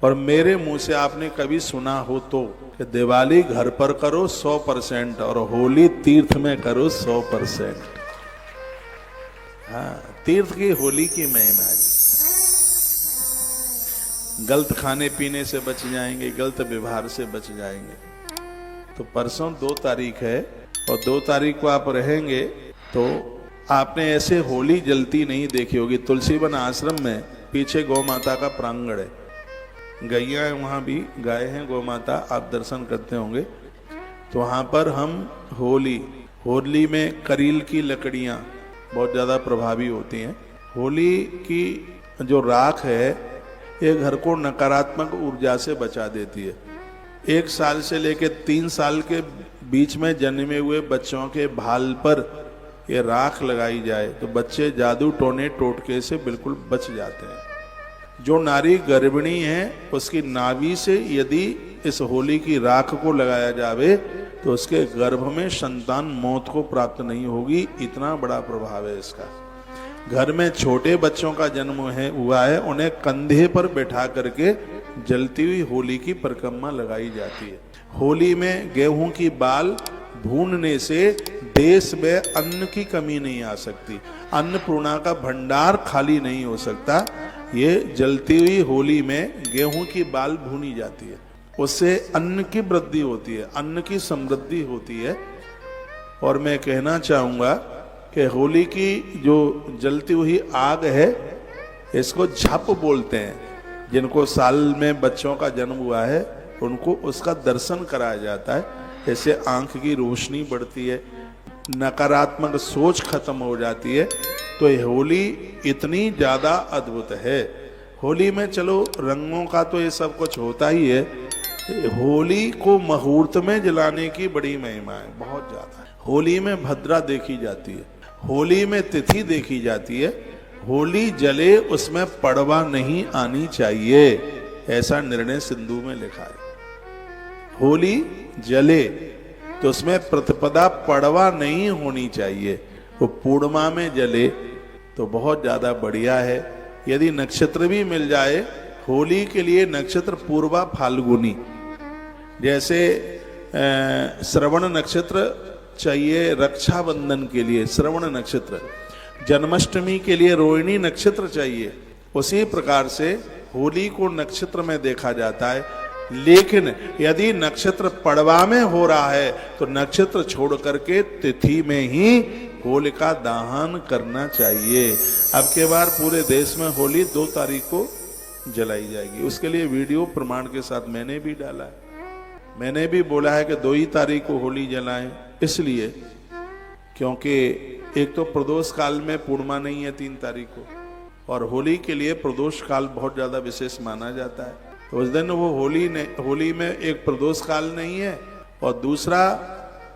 और मेरे मुंह से आपने कभी सुना हो तो कि दिवाली घर पर करो 100% और होली तीर्थ में करो 100%। हाँ, तीर्थ की होली की महिमा है। गलत खाने पीने से बच जाएंगे, गलत व्यवहार से बच जाएंगे। तो परसों 2 तारीख है और 2 तारीख को आप रहेंगे तो आपने ऐसे होली जलती नहीं देखी होगी। तुलसीवन आश्रम में पीछे गौ माता का प्रांगण है, गैया है, वहाँ भी गाय हैं, गौ माता, आप दर्शन करते होंगे। तो वहाँ पर हम होली में करील की लकड़ियाँ बहुत ज़्यादा प्रभावी होती हैं। होली की जो राख है ये घर को नकारात्मक ऊर्जा से बचा देती है। 1 साल से लेकर 3 साल के बीच में जन्मे हुए बच्चों के भाल पर ये राख लगाई जाए तो बच्चे जादू टोने टोटके से बिल्कुल बच जाते हैं। जो नारी गर्भिणी है उसकी नाभि से यदि इस होली की राख को लगाया जावे तो उसके गर्भ में संतान मौत को प्राप्त नहीं होगी। इतना बड़ा प्रभाव है इसका। घर में छोटे बच्चों का जन्म हुआ है, उन्हें कंधे पर बैठा करके जलती हुई होली की परिक्रमा लगाई जाती है। होली में गेहूं की बाल भूनने से देश में अन्न की कमी नहीं आ सकती, अन्नपूर्णा का भंडार खाली नहीं हो सकता। ये जलती हुई होली में गेहूं की बाल भूनी जाती है, उससे अन्न की वृद्धि होती है, अन्न की समृद्धि होती है। और मैं कहना चाहूँगा कि होली की जो जलती हुई आग है इसको झप बोलते हैं। जिनको साल में बच्चों का जन्म हुआ है उनको उसका दर्शन कराया जाता है। ऐसे आंख की रोशनी बढ़ती है, नकारात्मक सोच खत्म हो जाती है। तो ये होली इतनी ज़्यादा अद्भुत है। होली में चलो रंगों का तो ये सब कुछ होता ही है, होली को मुहूर्त में जलाने की बड़ी महिमा है, बहुत ज़्यादा। होली में भद्रा देखी जाती है, होली में तिथि देखी जाती है। होली जले उसमें पड़वा नहीं आनी चाहिए, ऐसा निर्णय सिंधु में लिखा है। होली जले तो उसमें प्रतिपदा पड़वा नहीं होनी चाहिए। वो पूर्णिमा में जले तो बहुत ज्यादा बढ़िया है। यदि नक्षत्र भी मिल जाए होली के लिए, नक्षत्र पूर्वा फाल्गुनी, जैसे श्रवण नक्षत्र चाहिए रक्षाबंधन के लिए, श्रवण नक्षत्र, जन्माष्टमी के लिए रोहिणी नक्षत्र चाहिए। उसी प्रकार से होली को नक्षत्र में देखा जाता है। लेकिन यदि नक्षत्र पड़वा में हो रहा है तो नक्षत्र छोड़ करके तिथि में ही होलिका दहन करना चाहिए। अब के बार पूरे देश में होली 2 तारीख को जलाई जाएगी। उसके लिए वीडियो प्रमाण के साथ मैंने भी डाला है। मैंने भी बोला है कि 2 ही तारीख को होली जलाएं, इसलिए क्योंकि एक तो प्रदोष काल में पूर्णिमा नहीं है 3 तारीख को, और होली के लिए प्रदोष काल बहुत ज्यादा विशेष माना जाता है। तो उस दिन वो होली में एक प्रदोष काल नहीं है, और दूसरा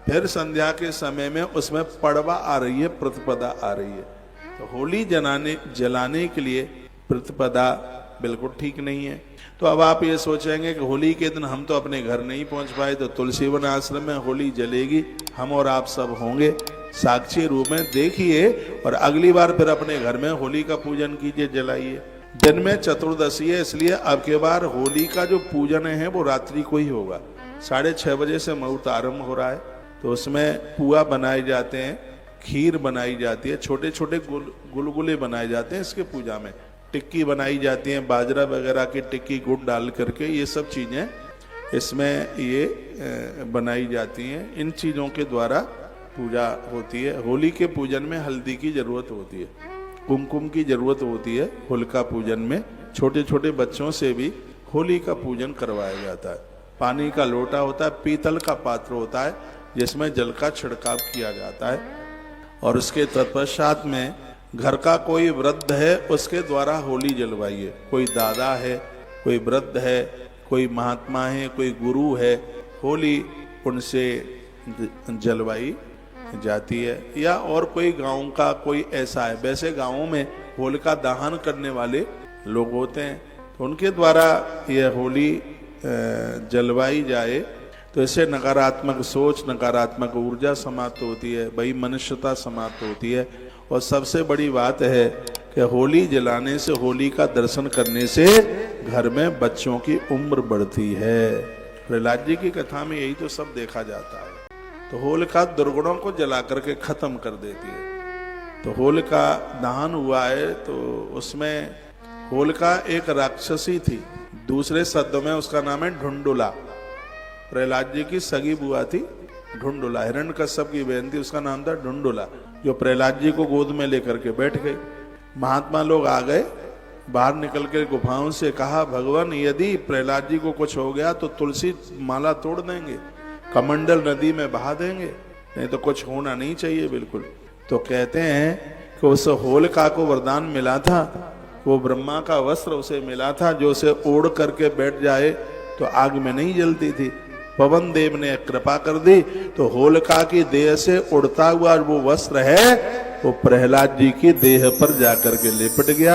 फिर संध्या के समय में उसमें पड़वा आ रही है, प्रतिपदा आ रही है। तो होली जलाने के लिए प्रतिपदा बिल्कुल ठीक नहीं है। तो अब आप ये सोचेंगे कि होली के दिन हम तो अपने घर नहीं पहुंच पाए, तो तुलसीवन आश्रम में होली जलेगी, हम और आप सब होंगे साक्षी रूप में, देखिए। और अगली बार फिर अपने घर में होली का पूजन कीजिए, जलाइए। दिन में चतुर्दशी है, इसलिए अब के बार होली का जो पूजन है वो रात्रि को ही होगा। 6:30 बजे से मुहूर्त आरंभ हो रहा है। तो उसमें पुआ बनाए जाते हैं, खीर बनाई जाती है, छोटे छोटे गुलगुले बनाए जाते हैं इसके पूजा में, टिक्की बनाई जाती है, बाजरा वगैरह की टिक्की, गुड़ डाल करके, ये सब चीज़ें इसमें ये बनाई जाती हैं। इन चीज़ों के द्वारा पूजा होती है। होली के पूजन में हल्दी की जरूरत होती है, कुमकुम की जरूरत होती है। होलिका पूजन में छोटे छोटे बच्चों से भी होली का पूजन करवाया जाता है। पानी का लोटा होता है, पीतल का पात्र होता है जिसमें जल का छिड़काव किया जाता है। और उसके तत्पश्चात में घर का कोई वृद्ध है उसके द्वारा होली जलवाइए। कोई दादा है, कोई वृद्ध है, कोई महात्मा है, कोई गुरु है, होली उनसे जलवाई जाती है। या और कोई गांव का कोई ऐसा है, वैसे गांवों में होलिका दहन करने वाले लोग होते हैं, तो उनके द्वारा यह होली जलवाई जाए तो इससे नकारात्मक सोच, नकारात्मक ऊर्जा समाप्त होती है, वही मनुष्यता समाप्त होती है। और सबसे बड़ी बात है कि होली जलाने से, होली का दर्शन करने से घर में बच्चों की उम्र बढ़ती है। प्रहलाद जी की कथा में यही तो सब देखा जाता है। तो होलिका दुर्गुणों को जला करके खत्म कर देती है। तो होलिका दहन हुआ है, तो उसमें होलिका एक राक्षसी थी, दूसरे शब्दों में उसका नाम है ढुंडुला। प्रहलाद जी की सगी बुआ थी ढुंडुला, हिरण्यकश्यप की बहन थी, उसका नाम था ढुंडुला, जो प्रहलाद जी को गोद में लेकर के बैठ गई। महात्मा लोग आ गए, बाहर निकल के गुफाओं से कहा, भगवान यदि प्रहलाद जी को कुछ हो गया तो तुलसी माला तोड़ देंगे, कमंडल नदी में बहा देंगे, नहीं तो कुछ होना नहीं चाहिए बिल्कुल। तो कहते हैं कि उस होलिका को वरदान मिला था, वो ब्रह्मा का वस्त्र उसे मिला था, जो उसे ओढ़ करके बैठ जाए तो आग में नहीं जलती थी। पवन देव ने कृपा कर दी, तो होलिका की देह से उड़ता हुआ वो वस्त्र है, वो प्रहलाद जी की देह पर जाकर के लिपट गया,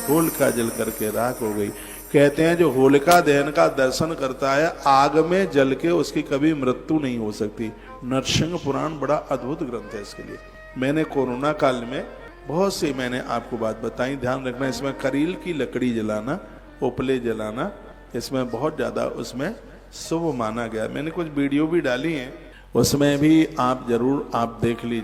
होलिका जल करके राख हो गई। कहते हैं जो होलिका दहन का दर्शन करता है, आग में जल के उसकी कभी मृत्यु नहीं हो सकती। नरसिंह पुराण बड़ा अद्भुत ग्रंथ है इसके लिए। मैंने कोरोना काल में बहुत सी मैंने आपको बात बताई, ध्यान रखना। इसमें करील की लकड़ी जलाना, उपले जलाना, इसमें बहुत ज्यादा उसमें शुभ माना गया। मैंने कुछ वीडियो भी डाली हैं, उसमें भी आप जरूर आप देख लीजिए।